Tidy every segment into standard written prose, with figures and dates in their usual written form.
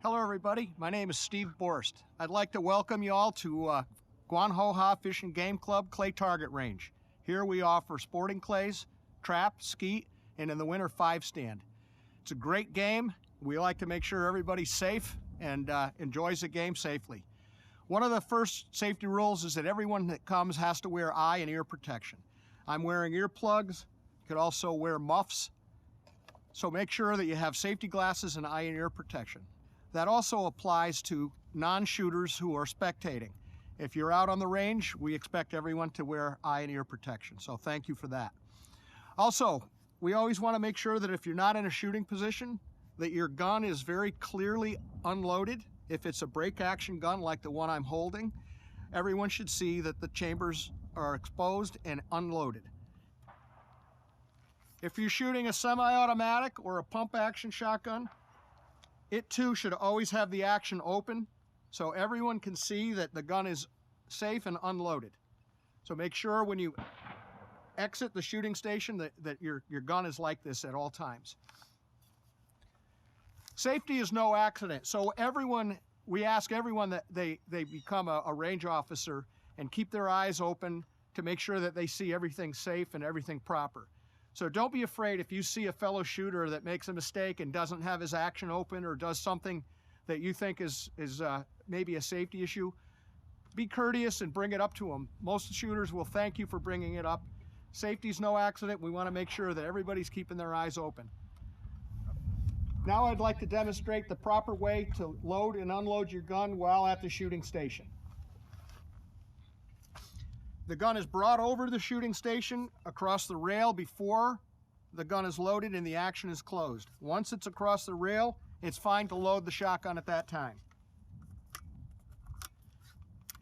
Hello everybody, my name is Steve Borst. I'd like to welcome you all to GUAN Fish and Game Club Clay Target Range. Here we offer sporting clays, trap, skeet, and in the winter 5-stand. It's a great game. We like to make sure everybody's safe and enjoys the game safely. One of the first safety rules is that everyone that comes has to wear eye and ear protection. I'm wearing earplugs. You could also wear muffs. So make sure that you have safety glasses and eye and ear protection. That also applies to non-shooters who are spectating. If you're out on the range, we expect everyone to wear eye and ear protection. So thank you for that. Also, we always want to make sure that if you're not in a shooting position, that your gun is very clearly unloaded. If it's a break action gun like the one I'm holding, everyone should see that the chambers are exposed and unloaded. If you're shooting a semi-automatic or a pump action shotgun, it too should always have the action open so everyone can see that the gun is safe and unloaded. So make sure when you exit the shooting station that your gun is like this at all times. Safety is no accident. So we ask everyone that they become a range officer and keep their eyes open to make sure that they see everything safe and everything proper. So don't be afraid if you see a fellow shooter that makes a mistake and doesn't have his action open or does something that you think is maybe a safety issue. Be courteous and bring it up to them. Most shooters will thank you for bringing it up. Safety's no accident. We want to make sure that everybody's keeping their eyes open. Now I'd like to demonstrate the proper way to load and unload your gun while at the shooting station. The gun is brought over to the shooting station across the rail before the gun is loaded and the action is closed. Once it's across the rail, it's fine to load the shotgun at that time.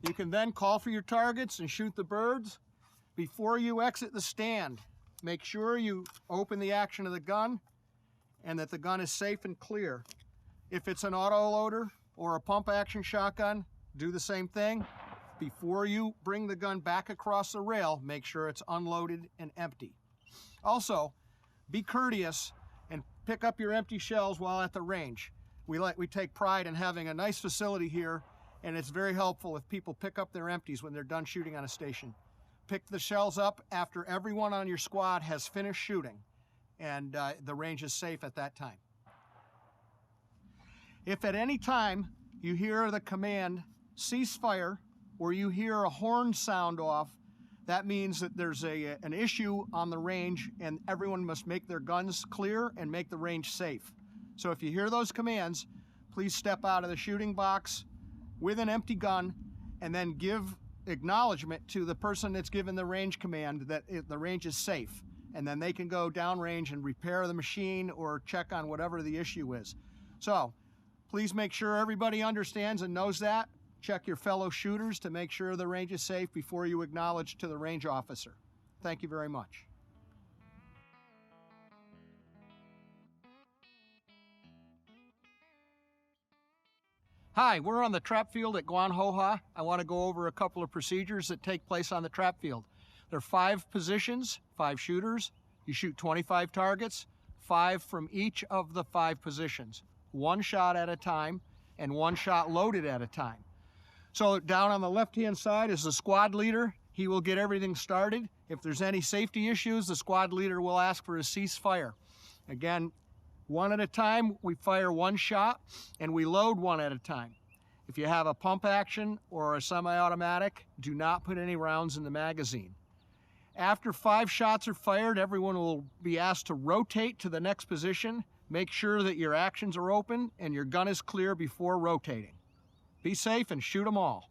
You can then call for your targets and shoot the birds. Before you exit the stand, make sure you open the action of the gun and that the gun is safe and clear. If it's an auto loader or a pump action shotgun, do the same thing. Before you bring the gun back across the rail, make sure it's unloaded and empty. Also, be courteous and pick up your empty shells while at the range. We take pride in having a nice facility here, and it's very helpful if people pick up their empties when they're done shooting on a station. Pick the shells up after everyone on your squad has finished shooting, and the range is safe at that time. If at any time you hear the command, cease fire, or you hear a horn sound off, that means that there's an issue on the range and everyone must make their guns clear and make the range safe. So if you hear those commands, please step out of the shooting box with an empty gun and then give acknowledgement to the person that's given the range command that the range is safe. And then they can go downrange and repair the machine or check on whatever the issue is. So please make sure everybody understands and knows that. Check your fellow shooters to make sure the range is safe before you acknowledge to the range officer. Thank you very much. Hi, we're on the trap field at GUAN. I want to go over a couple of procedures that take place on the trap field. There are 5 positions, 5 shooters. You shoot 25 targets, 5 from each of the 5 positions. 1 shot at a time and 1 shot loaded at a time. So down on the left-hand side is the squad leader. He will get everything started. If there's any safety issues, the squad leader will ask for a ceasefire. Again, 1 at a time, we fire 1 shot and we load 1 at a time. If you have a pump action or a semi-automatic, do not put any rounds in the magazine. After 5 shots are fired, everyone will be asked to rotate to the next position. Make sure that your actions are open and your gun is clear before rotating. Be safe and shoot them all.